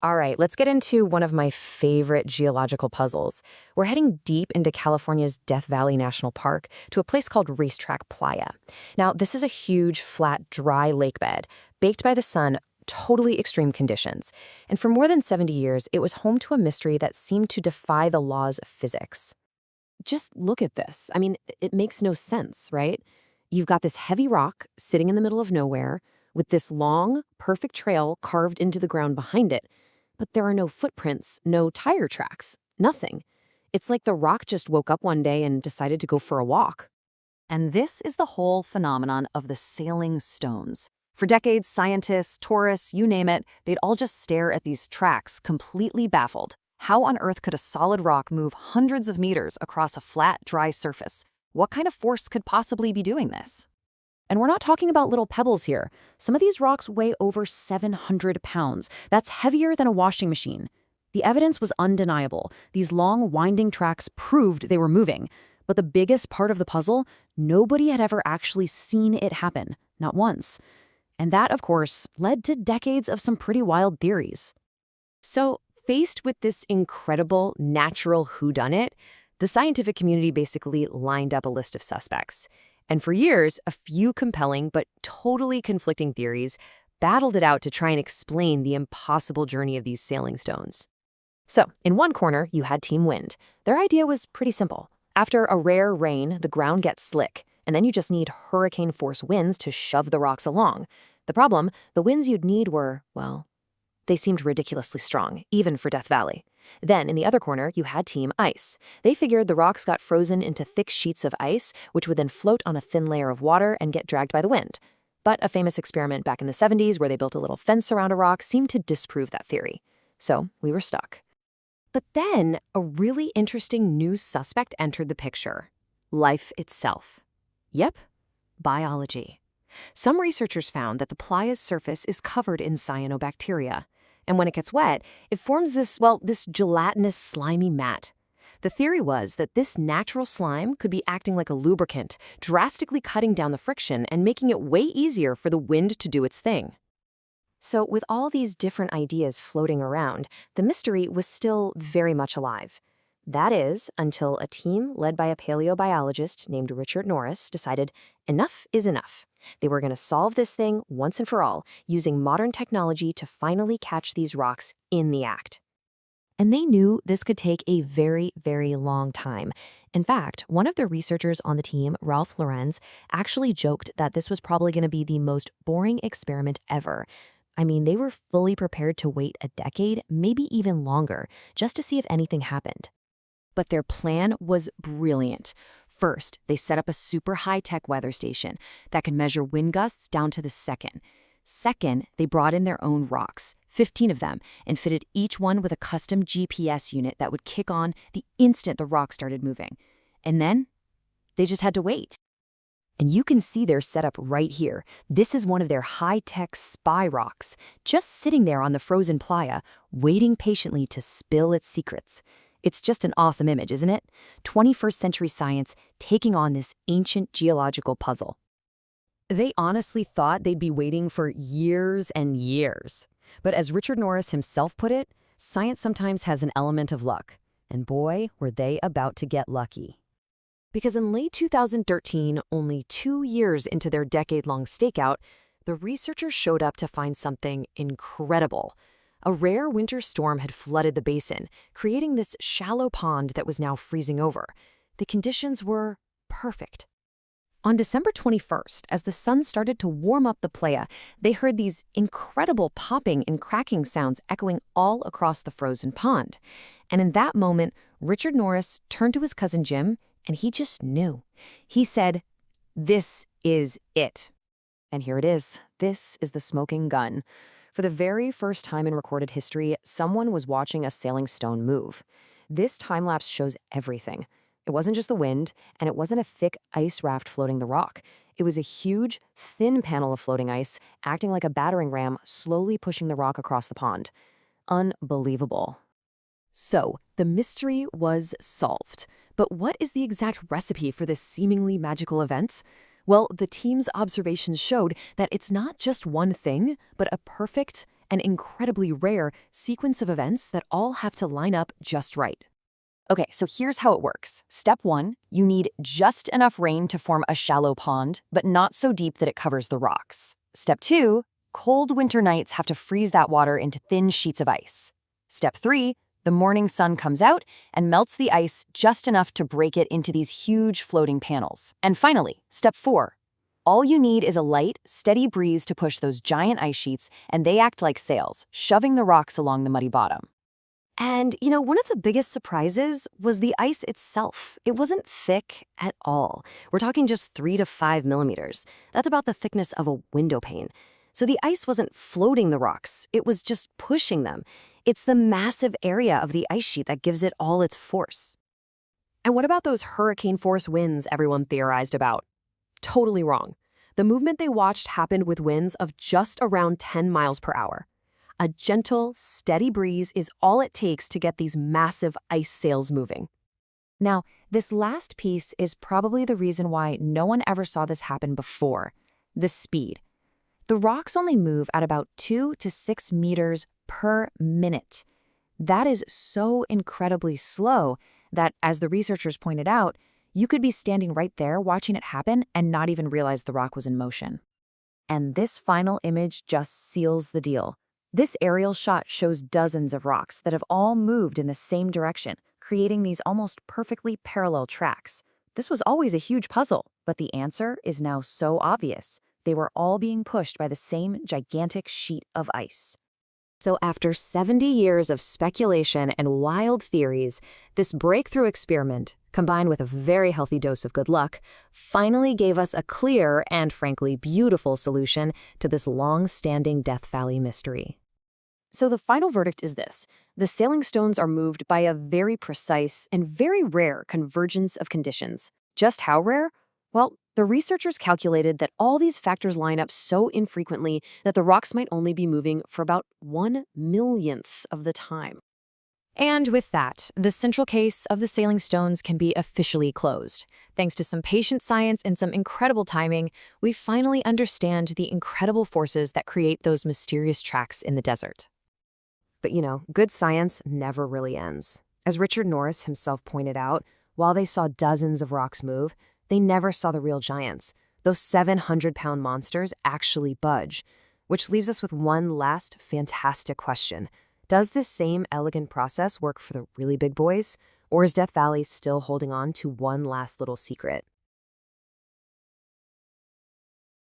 All right, let's get into one of my favorite geological puzzles. We're heading deep into California's Death Valley National Park to a place called Racetrack, Playa. Now, this is a huge, flat, dry lake bed, baked by the sun, totally extreme conditions. And for more than 70 years, it was home to a mystery that seemed to defy the laws of physics. Just look at this. I mean, it makes no sense, right? You've got this heavy rock sitting in the middle of nowhere with this long, perfect trail carved into the ground behind it. But there are no footprints, no tire tracks, nothing. It's like the rock just woke up one day and decided to go for a walk. And this is the whole phenomenon of the sailing stones. For decades, scientists, tourists, you name it, they'd all just stare at these tracks, completely baffled. How on earth could a solid rock move hundreds of meters across a flat, dry surface? What kind of force could possibly be doing this? And we're not talking about little pebbles here. Some of these rocks weigh over 700 pounds. That's heavier than a washing machine. The evidence was undeniable. These long, winding tracks proved they were moving. But the biggest part of the puzzle, nobody had ever actually seen it happen, not once. And that, of course, led to decades of some pretty wild theories. So, faced with this incredible natural whodunit, the scientific community basically lined up a list of suspects. And for years, a few compelling but totally conflicting theories battled it out to try and explain the impossible journey of these sailing stones. So, in one corner, you had Team Wind. Their idea was pretty simple. After a rare rain, the ground gets slick, and then you just need hurricane-force winds to shove the rocks along. The problem, the winds you'd need were, well, they seemed ridiculously strong, even for Death Valley. Then, in the other corner, you had Team Ice. They figured the rocks got frozen into thick sheets of ice, which would then float on a thin layer of water and get dragged by the wind. But a famous experiment back in the 70s where they built a little fence around a rock seemed to disprove that theory. So, we were stuck. But then, a really interesting new suspect entered the picture. Life itself. Yep, biology. Some researchers found that the playa's surface is covered in cyanobacteria. And when it gets wet, it forms this gelatinous, slimy mat. The theory was that this natural slime could be acting like a lubricant, drastically cutting down the friction and making it way easier for the wind to do its thing. So with all these different ideas floating around, the mystery was still very much alive. That is, until a team led by a paleobiologist named Richard Norris decided enough is enough. They were going to solve this thing once and for all, using modern technology to finally catch these rocks in the act. And they knew this could take a very, very long time. In fact, one of the researchers on the team, Ralph Lorenz, actually joked that this was probably going to be the most boring experiment ever. I mean, they were fully prepared to wait a decade, maybe even longer, just to see if anything happened. But their plan was brilliant. First, they set up a super high-tech weather station that could measure wind gusts down to the second. Second, they brought in their own rocks, 15 of them, and fitted each one with a custom GPS unit that would kick on the instant the rock started moving. And then, they just had to wait. And you can see their setup right here. This is one of their high-tech spy rocks, just sitting there on the frozen playa, waiting patiently to spill its secrets. It's just an awesome image, isn't it? 21st century science taking on this ancient geological puzzle. They honestly thought they'd be waiting for years and years. But as Richard Norris himself put it, science sometimes has an element of luck. And boy, were they about to get lucky. Because in late 2013, only 2 years into their decade-long stakeout, the researchers showed up to find something incredible. A rare winter storm had flooded the basin, creating this shallow pond that was now freezing over. The conditions were perfect. On December 21st, as the sun started to warm up the playa, they heard these incredible popping and cracking sounds echoing all across the frozen pond. And in that moment, Richard Norris turned to his cousin Jim, and he just knew. He said, "This is it." And here it is. This is the smoking gun. For the very first time in recorded history, someone was watching a sailing stone move. This time-lapse shows everything. It wasn't just the wind, and it wasn't a thick ice raft floating the rock. It was a huge, thin panel of floating ice, acting like a battering ram, slowly pushing the rock across the pond. Unbelievable. So, the mystery was solved. But what is the exact recipe for this seemingly magical event? Well, the team's observations showed that it's not just one thing, but a perfect, an incredibly rare sequence of events that all have to line up just right. Okay, so here's how it works. Step 1, you need just enough rain to form a shallow pond, but not so deep that it covers the rocks. Step 2, cold winter nights have to freeze that water into thin sheets of ice. Step 3, the morning sun comes out and melts the ice just enough to break it into these huge floating panels. And finally, step 4, all you need is a light, steady breeze to push those giant ice sheets, and they act like sails, shoving the rocks along the muddy bottom. And, one of the biggest surprises was the ice itself. It wasn't thick at all. We're talking just 3 to 5 millimeters. That's about the thickness of a window pane. So the ice wasn't floating the rocks, it was just pushing them. It's the massive area of the ice sheet that gives it all its force. And what about those hurricane-force winds everyone theorized about? Totally wrong. The movement they watched happened with winds of just around 10 miles per hour. A gentle, steady breeze is all it takes to get these massive ice sails moving. Now, this last piece is probably the reason why no one ever saw this happen before: the speed. The rocks only move at about 2 to 6 meters per minute. That is so incredibly slow that, as the researchers pointed out, you could be standing right there watching it happen and not even realize the rock was in motion. And this final image just seals the deal. This aerial shot shows dozens of rocks that have all moved in the same direction, creating these almost perfectly parallel tracks. This was always a huge puzzle, but the answer is now so obvious. They were all being pushed by the same gigantic sheet of ice. So after 70 years of speculation and wild theories, this breakthrough experiment, combined with a very healthy dose of good luck, finally gave us a clear and frankly beautiful solution to this long-standing Death Valley mystery. So the final verdict is this: the sailing stones are moved by a very precise and very rare convergence of conditions. Just how rare? Well, the researchers calculated that all these factors line up so infrequently that the rocks might only be moving for about 1/1,000,000th of the time. And with that, the central case of the sailing stones can be officially closed. Thanks to some patient science and some incredible timing, we finally understand the incredible forces that create those mysterious tracks in the desert. But good science never really ends. As Richard Norris himself pointed out, while they saw dozens of rocks move, they never saw the real giants. Those 700-pound monsters actually budge. Which leaves us with one last fantastic question. Does this same elegant process work for the really big boys? Or is Death Valley still holding on to one last little secret?